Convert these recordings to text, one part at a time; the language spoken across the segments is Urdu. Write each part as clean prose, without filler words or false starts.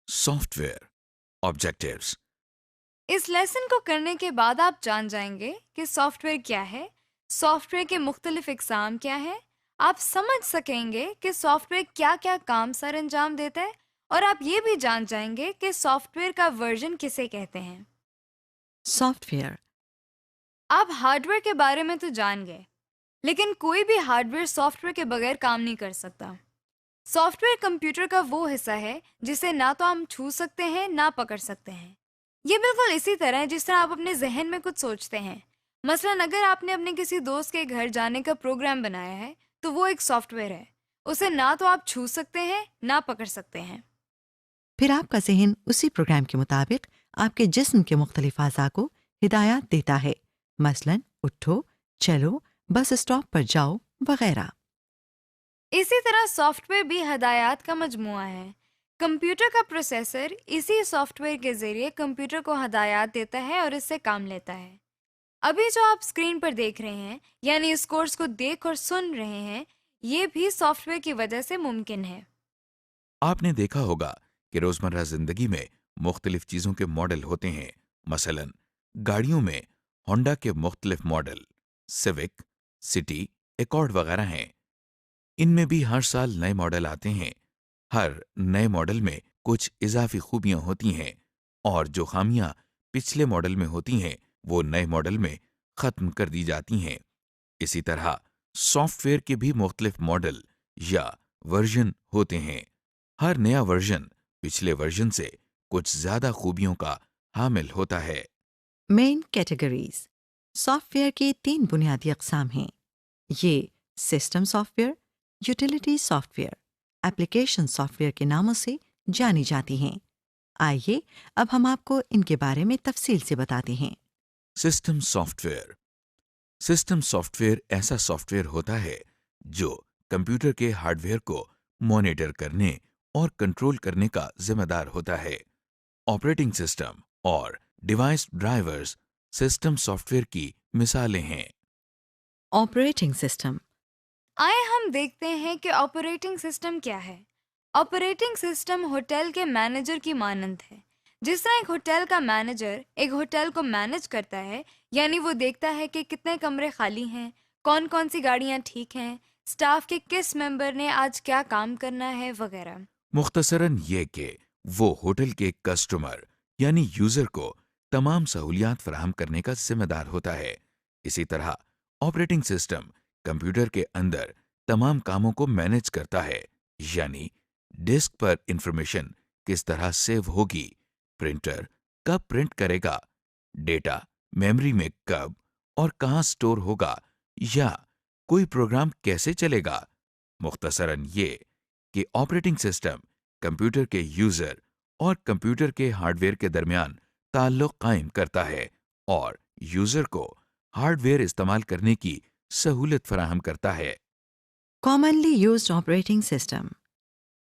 Soft where objectives. اس لیسن کو کرنے کے بعد آپ جان جائیں گے کہ سافٹ ویئر کیا ہے، سافٹ ویئر کے مختلف اقسام کیا ہیں، آپ سمجھ سکیں گے کہ سافٹ ویئر کیا کیا کام سر انجام دیتا ہے، اور آپ یہ بھی جان جائیں گے کہ سافٹ ویئر کا ورژن کسے کہتے ہیں۔ Soft where. آپ ہارڈ ویئر کے بارے میں تو جان گئے، لیکن کوئی بھی ہارڈ ویئر سافٹ ویئر کے بغیر کام نہیں کر سکتا۔ سافٹ ویئر کمپیوٹر کا وہ حصہ ہے جسے نہ تو ہم چھو سکتے ہیں نہ پکڑ سکتے ہیں۔ یہ بالکل اسی طرح ہے جس طرح آپ اپنے ذہن میں کچھ سوچتے ہیں۔ مثلاً اگر آپ نے اپنے کسی دوست کے گھر جانے کا پروگرام بنایا ہے تو وہ ایک سافٹ ویئر ہے، اسے نہ تو آپ چھو سکتے ہیں نہ پکڑ سکتے ہیں۔ پھر آپ کا ذہن اسی پروگرام کے مطابق آپ کے جسم کے مختلف اعضاء کو ہدایات دیتا ہے، مثلاً اٹھو، چلو، بس اسٹاپ پر جاؤ، وغیرہ۔ اسی طرح سافٹ ویئر بھی ہدایات کا مجموعہ ہے۔ کمپیوٹر کا پروسیسر اسی سافٹ ویئر کے ذریعے کمپیوٹر کو ہدایات دیتا ہے اور اس سے کام لیتا ہے۔ ابھی جو آپ اسکرین پر دیکھ رہے ہیں، یعنی اس کورس کو دیکھ اور سن رہے ہیں، یہ بھی سافٹ ویئر کی وجہ سے ممکن ہے۔ آپ نے دیکھا ہوگا کہ روزمرہ زندگی میں مختلف چیزوں کے ماڈل ہوتے ہیں. مثلا گاڑیوں میں ہونڈا کے مختلف ماڈل سیوک، سٹی، ایکارڈ وغیرہ ہیں. ان میں بھی ہر سال نئے ماڈل آتے ہیں. ہر نئے ماڈل میں کچھ اضافی خوبیاں ہوتی ہیں، اور جو خامیاں پچھلے ماڈل میں ہوتی ہیں وہ نئے ماڈل میں ختم کر دی جاتی ہیں. اسی طرح سافٹ ویئر کے بھی مختلف ماڈل یا ورژن ہوتے ہیں. ہر نیا ورژن پچھلے ورژن سے کچھ زیادہ خوبیوں کا حامل ہوتا ہے. Main categories. سافٹ ویئر کی 3 بنیادی اقسام ہیں۔ یہ system soft where, utility soft where, application soft where کے ناموں سے جانی جاتی ہیں۔ آئیے اب ہم آپ کو ان کے بارے میں تفصیل سے بتاتے ہیں۔ System soft where. System soft where ایسا سافٹ ویئر ہوتا ہے جو کمپیوٹر کے ہارڈ ویئر کو مانیٹر کرنے اور کنٹرول کرنے کا ذمہ دار ہوتا ہے. آپریٹنگ سسٹم اور device drivers system soft where کی مثالیں ہیں. Operating system. آئے ہم دیکھتے ہیں کہ آپریٹنگ سسٹم کیا ہے۔ آپریٹنگ سسٹم ہوٹل کے مینیجر کی مانند ہے۔ جس طرح ایک ہوٹل کا مینیجر ایک ہوٹل کو مینیج کرتا ہے، یعنی وہ دیکھتا ہے کہ کتنے کمرے خالی ہیں، کون کون سی گاڑیاں ٹھیک ہیں، سٹاف کے کس ممبر نے آج کیا کام کرنا ہے، وغیرہ۔ مختصراً یہ کہ وہ ہوٹل کے کسٹمر یعنی یوزر کو تمام سہولیات فراہم کرنے کا ذمہ دار ہوتا ہے. اسی طرح آپریٹنگ سسٹم کمپیوٹر کے اندر تمام کاموں کو مینیج کرتا ہے، یعنی ڈسک پر انفارمیشن کس طرح سیو ہوگی، پرنٹر کب پرنٹ کرے گا، ڈیٹا میموری میں کب اور کہاں سٹور ہوگا، یا کوئی پروگرام کیسے چلے گا. مختصراً یہ کہ آپریٹنگ سسٹم کمپیوٹر کے یوزر اور کمپیوٹر کے ہارڈ ویئر کے درمیان تعلق قائم کرتا ہے اور یوزر کو ہارڈ ویئر استعمال کرنے کی سہولت فراہم کرتا ہے. Commonly used operating system.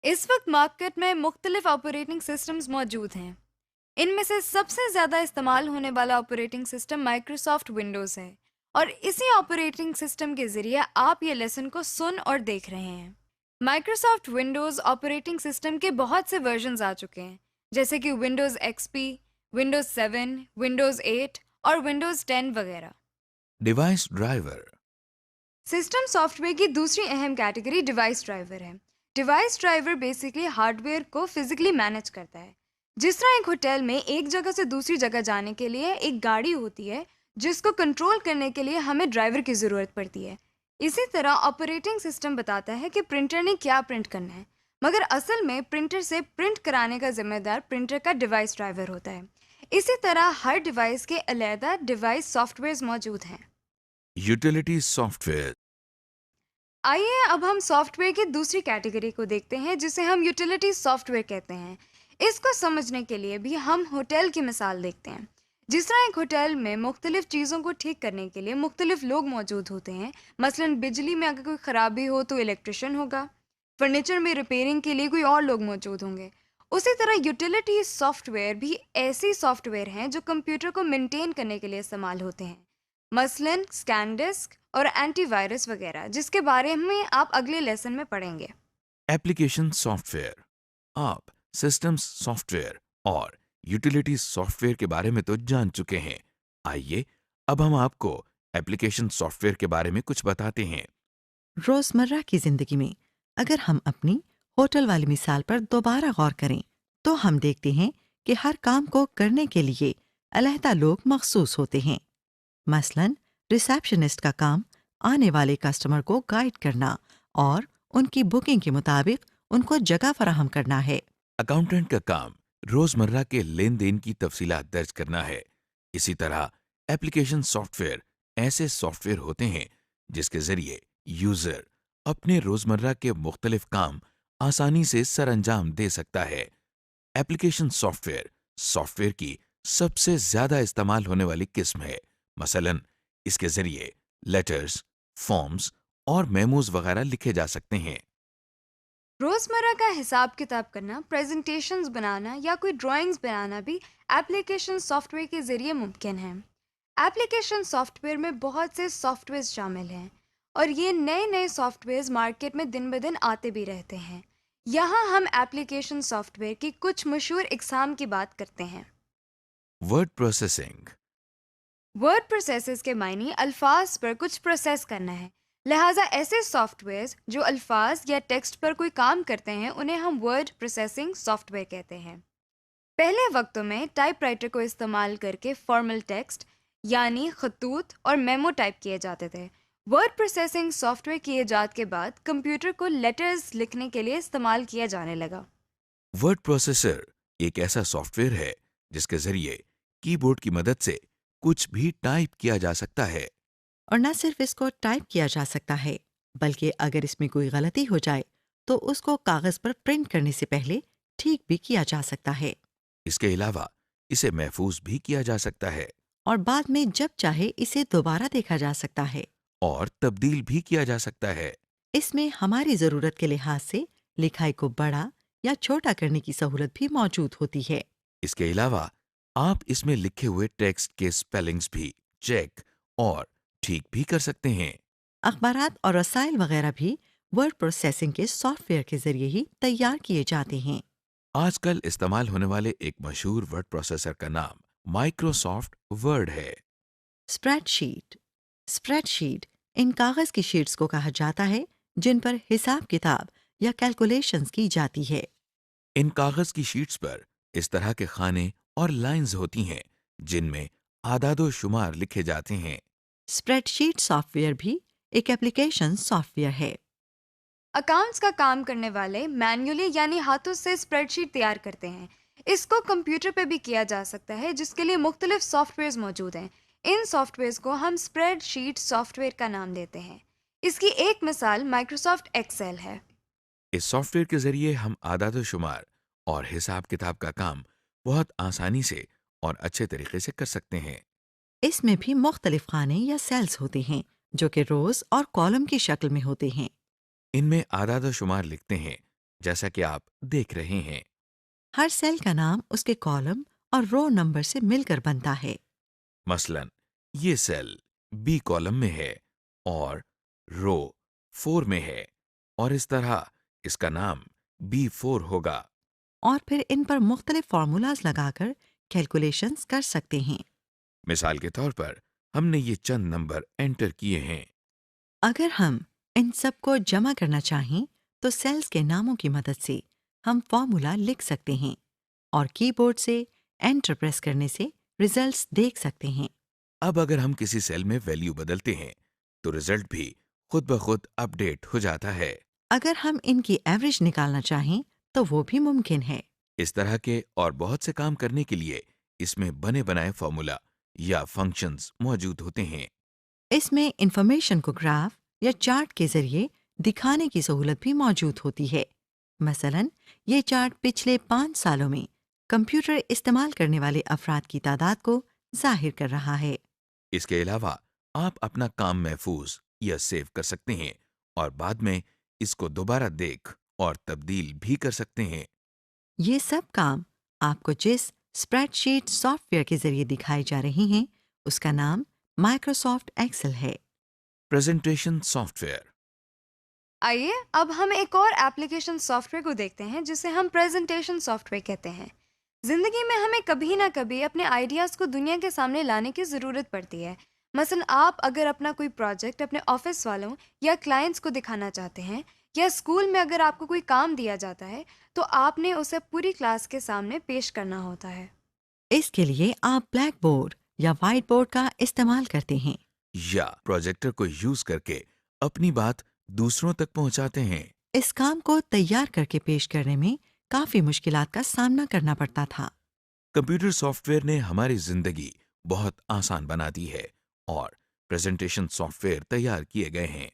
اس وقت مارکیٹ میں مختلف آپریٹنگ سسٹمز موجود ہیں۔ ان میں سے سب سے زیادہ استعمال ہونے والا آپریٹنگ سسٹم مائکروسافٹ ونڈوز ہے، اور اسی آپریٹنگ سسٹم کے ذریعے آپ یہ لیسن کو سن اور دیکھ رہے ہیں۔ مائکروسافٹ ونڈوز آپریٹنگ سسٹم کے بہت سے ورژنز آ چکے ہیں، جیسے کہ ونڈوز ایکس پی، ونڈوز 7، ونڈوز 8 اور ونڈوز 10 وغیرہ۔ Device driver. System soft where کی دوسری اہم کیٹیگری ڈیوائس ڈرائیور ہے۔ Device driver basically hard where کو فزیکلی مینیج کرتا ہے۔ جس طرح ایک ہوٹل میں ایک جگہ سے دوسری جگہ جانے کے لیے ایک گاڑی ہوتی ہے جس کو کنٹرول کرنے کے لیے ہمیں ڈرائیور کی ضرورت پڑتی ہے، اسی طرح آپریٹنگ سسٹم بتاتا ہے کہ پرنٹر نے کیا پرنٹ کرنا ہے، مگر اصل میں پرنٹر سے پرنٹ کرانے کا ذمہ دار پرنٹر کا ڈیوائس ڈرائیور ہوتا ہے۔ اسی طرح ہر ڈیوائس کے علیحدہ ڈیوائس سافٹ ویئرز موجود ہیں۔ Utility soft where. آئیے اب ہم سافٹ ویئر کی دوسری کیٹیگری کو دیکھتے ہیں جسے ہم یوٹیلیٹی سافٹ ویئر کہتے ہیں۔ اس کو سمجھنے کے لیے بھی ہم ہوٹل کی مثال دیکھتے ہیں۔ جس طرح ایک ہوٹل میں مختلف چیزوں کو ٹھیک کرنے کے لیے مختلف لوگ موجود ہوتے ہیں، مثلا بجلی میں اگر کوئی خرابی ہو تو الیکٹریشین ہوگا، فرنیچر میں ریپیئرنگ کے لیے کوئی اور لوگ موجود ہوں گے، اسی طرح یوٹیلیٹی سافٹ ویئر بھی ایسی سافٹ ویئر ہیں جو کمپیوٹر کو مینٹین کرنے کے لیے استعمال ہوتے ہیں، مثلا اسکین ڈسک اور اینٹی وائرس وغیرہ، جس کے بارے میں آپ اگلے لیسن میں پڑھیں گے۔ Application soft where. آپ سسٹمز سافٹ ویئر اور یوٹیلیٹی سافٹ ویئر کے بارے میں تو جان چکے ہیں. آئیے اب ہم آپ کو ایپلیکیشن سافٹ ویئر کے بارے میں کچھ بتاتے ہیں. روزمرہ کی زندگی میں اگر ہم اپنی ہوٹل والی مثال پر دوبارہ غور کریں تو ہم دیکھتے ہیں کہ ہر کام کو کرنے کے لیے علیحدہ لوگ مخصوص ہوتے ہیں. مثلاً ریسیپشنسٹ کا کام آنے والے کسٹمر کو گائیڈ کرنا اور ان کی بکنگ کے مطابق ان کو جگہ فراہم کرنا ہے. اکاؤنٹنٹ کا کام روزمرہ کے لین دین کی تفصیلات درج کرنا ہے. اسی طرح ایپلیکیشن سافٹ ویئر ایسے سافٹ ویئر ہوتے ہیں جس کے ذریعے یوزر اپنے روزمرہ کے مختلف کام آسانی سے سر انجام دے سکتا ہے. ایپلیکیشن سافٹ ویئر کی سب سے زیادہ استعمال ہونے والی قسم ہے. مثلاً اس کے ذریعے لیٹرز، فارمز اور میموز وغیرہ لکھے جا سکتے ہیں. روزمرہ کا حساب کتاب کرنا، پریزنٹیشنز بنانا یا کوئی ڈرائنگز بنانا بھی ایپلیکیشن سافٹ ویئر کے ذریعے ممکن ہے. ایپلیکیشن سافٹ ویئر میں بہت سے سافٹ ویئرز شامل ہیں اور یہ نئے نئے سافٹ ویئرز مارکیٹ میں دن بدن آتے بھی رہتے ہیں. یہاں ہم ایپلیکیشن سافٹ ویئر کی کچھ مشہور اقسام کی بات کرتے ہیں. Word processing. ورڈ پروسیسز کے معنی الفاظ پر کچھ پروسیس کرنا ہے. لہٰذا ایسے سافٹ ویئرز جو الفاظ یا ٹیکسٹ پر کوئی کام کرتے ہیں انہیں ہم ورڈ پروسیسنگ سافٹ ویئر کہتے ہیں. پہلے وقتوں میں ٹائپ رائٹر کو استعمال کر کے فارمل ٹیکسٹ یعنی خطوط اور میمو ٹائپ کیے جاتے تھے. ورڈ پروسیسنگ سافٹ ویئر کی ایجاد کے بعد کمپیوٹر کو لیٹرز لکھنے کے لیے استعمال کیا جانے لگا. ورڈ پروسیسر ایک ایسا سافٹ ویئر ہے جس کے ذریعے کی بورڈ کی مدد سے کچھ بھی ٹائپ کیا جا سکتا ہے. اور نہ صرف اس کو ٹائپ کیا جا سکتا ہے بلکہ اگر اس میں کوئی غلطی ہو جائے تو اس کو کاغذ پر پرنٹ کرنے سے پہلے ٹھیک بھی کیا جا سکتا ہے. اس کے علاوہ اسے محفوظ بھی کیا جا سکتا ہے اور بعد میں جب چاہے اسے دوبارہ دیکھا جا سکتا ہے. اور تبدیل بھی کیا جا سکتا ہے. اس میں ہماری ضرورت کے لحاظ سے لکھائی کو بڑا یا چھوٹا کرنے کی سہولت بھی موجود ہوتی ہے. اس کے علاوہ آپ اس میں لکھے ہوئے ٹیکسٹ کے سپیلنگز بھی چیک اور ٹھیک بھی کر سکتے ہیں. اخبارات اور رسائل وغیرہ بھی ورڈ پروسیسنگ کے سافٹ ویئر کے ذریعے ہی تیار کیے جاتے ہیں. آج کل استعمال ہونے والے ایک مشہور ورڈ پروسیسر کا نام مائکروسافٹ ورڈ ہے. اسپریڈ شیٹ ان کاغذ کی شیٹس کو کہا جاتا ہے جن پر حساب کتاب یا کیلکولیشنز کی جاتی ہے. ان کاغذ کی شیٹس پر اس طرح کے خانے اور لائنز ہوتی ہیں جن میں اعداد و شمار لکھے جاتے ہیں. اسپریڈ شیٹ سافٹ ویئر بھی ایک ایپلیکیشن سافٹ ویئر ہے. اکاؤنٹس کا کام کرنے والے مینولی یعنی ہاتھوں سے اسپریڈ شیٹ تیار کرتے ہیں. اس کو کمپیوٹر پہ بھی کیا جا سکتا ہے جس کے لیے مختلف سافٹ ویئرز موجود ہیں. ان سافٹ ویئرز کو ہم اسپریڈ شیٹ سافٹ ویئر کا نام دیتے ہیں. اس کی ایک مثال مائکروسافٹ ایکسل ہے. اس سافٹ ویئر کے ذریعے ہم اعداد و شمار اور حساب کتاب کا کام بہت آسانی سے اور اچھے طریقے سے کر سکتے ہیں. اس میں بھی مختلف خانے یا سیلز ہوتے ہیں جو کہ روز اور کالم کی شکل میں ہوتے ہیں. ان میں اعداد و شمار لکھتے ہیں جیسا کہ آپ دیکھ رہے ہیں. ہر سیل کا نام اس کے کالم اور رو نمبر سے مل کر بنتا ہے. مثلاً یہ سیل بی کالم میں ہے اور رو 4 میں ہے اور اس طرح اس کا نام B4 ہوگا. اور پھر ان پر مختلف فارمولاز لگا کر کیلکولیشنز کر سکتے ہیں. مثال کے طور پر ہم نے یہ چند نمبر انٹر کیے ہیں. اگر ہم ان سب کو جمع کرنا چاہیں تو سیلز کے ناموں کی مدد سے ہم فارمولا لکھ سکتے ہیں اور کی بورڈ سے انٹر پریس کرنے سے ریزلٹس دیکھ سکتے ہیں. اب اگر ہم کسی سیل میں ویلیو بدلتے ہیں تو رزلٹ بھی خود بخود اپ ڈیٹ ہو جاتا ہے. اگر ہم ان کی ایوریج نکالنا چاہیں تو وہ بھی ممکن ہے. اس طرح کے اور بہت سے کام کرنے کے لیے اس میں بنے بنائے فارمولا یا فنکشنز موجود ہوتے ہیں. اس میں انفارمیشن کو گراف یا چارٹ کے ذریعے دکھانے کی سہولت بھی موجود ہوتی ہے. مثلاً یہ چارٹ پچھلے 5 سالوں میں کمپیوٹر استعمال کرنے والے افراد کی تعداد کو ظاہر کر رہا ہے. اس کے علاوہ آپ اپنا کام محفوظ یا سیو کر سکتے ہیں اور بعد میں اس کو دوبارہ دیکھ اور تبدیل بھی کر سکتے ہیں. یہ سب کام آپ کو جس اسپریڈ شیٹ سافٹ ویئر کے ذریعے دکھائے جا رہے ہیں اس کا نام مائکروسافٹ ایکسل ہے. Presentation soft where. آئیے اب ہم ایک اور ایپلیکیشن سافٹ ویئر کو دیکھتے ہیں جسے ہم پریزنٹیشن سافٹ ویئر کہتے ہیں۔ زندگی میں ہمیں کبھی نہ کبھی اپنے آئیڈیاز کو دنیا کے سامنے لانے کی ضرورت پڑتی ہے۔ مثلا آپ اگر اپنا کوئی پروجیکٹ اپنے آفس والوں یا کلائنٹس کو دکھانا چاہتے ہیں، یا اسکول میں اگر آپ کو کوئی کام دیا جاتا ہے تو آپ نے اسے پوری کلاس کے سامنے پیش کرنا ہوتا ہے۔ اس کے لیے آپ بلیک بورڈ یا وائٹ بورڈ کا استعمال کرتے ہیں۔ یا پروجیکٹر کو یوز کر کے اپنی بات دوسروں تک پہنچاتے ہیں۔ اس کام کو تیار کر کے پیش کرنے میں کافی مشکلات کا سامنا کرنا پڑتا تھا۔ کمپیوٹر سافٹ ویئر نے ہماری زندگی بہت آسان بنا دی ہے اور پریزنٹیشن سافٹ ویئر تیار کیے گئے ہیں۔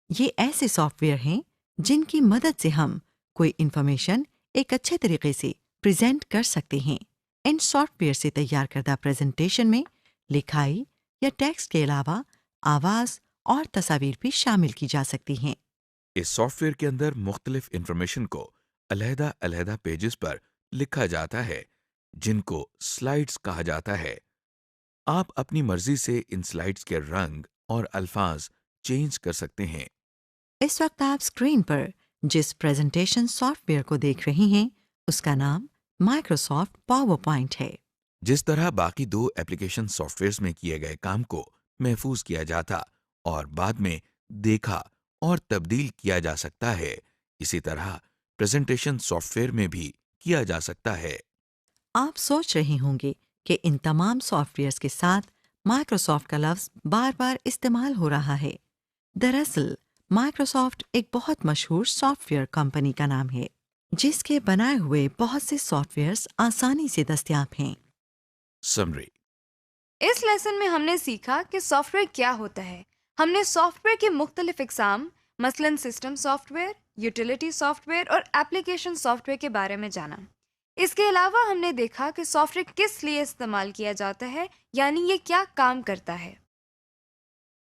یہ ایسے سافٹ ویئر ہیں جن کی مدد سے ہم کوئی انفارمیشن ایک اچھے طریقے سے پریزنٹ کر سکتے ہیں۔ ان سافٹ ویئر سے تیار کردہ پریزنٹیشن میں لکھائی یا ٹیکسٹ کے علاوہ آواز اور تصاویر بھی شامل کی جا سکتی ہیں۔ اس سافٹ ویئر کے اندر مختلف انفارمیشن کو علیحدہ علیحدہ پیجز پر لکھا جاتا ہے جن کو سلائڈز کہا جاتا ہے۔ آپ اپنی مرضی سے ان سلائڈز کے رنگ اور الفاظ چینج کر سکتے ہیں۔ اس وقت آپ اسکرین پر جس پریزنٹیشن سافٹ ویئر کو دیکھ رہی ہیں اس کا نام مائکروسافٹ پاور پوائنٹ ہے۔ جس طرح باقی دو ایپلیکیشن سافٹ ویئرز میں کیے گئے کام کو محفوظ کیا جاتا اور بعد میں دیکھا اور تبدیل کیا جا سکتا ہے، اسی طرح پریزنٹیشن سافٹ ویئر میں بھی کیا جا سکتا ہے۔ آپ سوچ رہے ہوں گے کہ ان تمام سافٹ ویئرز کے ساتھ مائکروسافٹ کا لفظ بار بار استعمال ہو رہا ہے۔ دراصل مائکروسافٹ ایک بہت مشہور سافٹ ویئر کمپنی کا نام ہے جس کے بنائے ہوئے بہت سے سافٹ ویئرز آسانی سے دستیاب ہیں۔ سمری: اس لیسن میں ہم نے سیکھا کہ سافٹ ویئر کیا ہوتا ہے۔ ہم نے سافٹ ویئر کے مختلف اقسام مثلاً system soft where, utility soft where اور ایپلیکیشن سافٹ ویئر کے بارے میں جانا۔ اس کے علاوہ ہم نے دیکھا کہ سافٹ ویئر کس لیے استعمال کیا جاتا ہے، یعنی یہ کیا کام کرتا ہے۔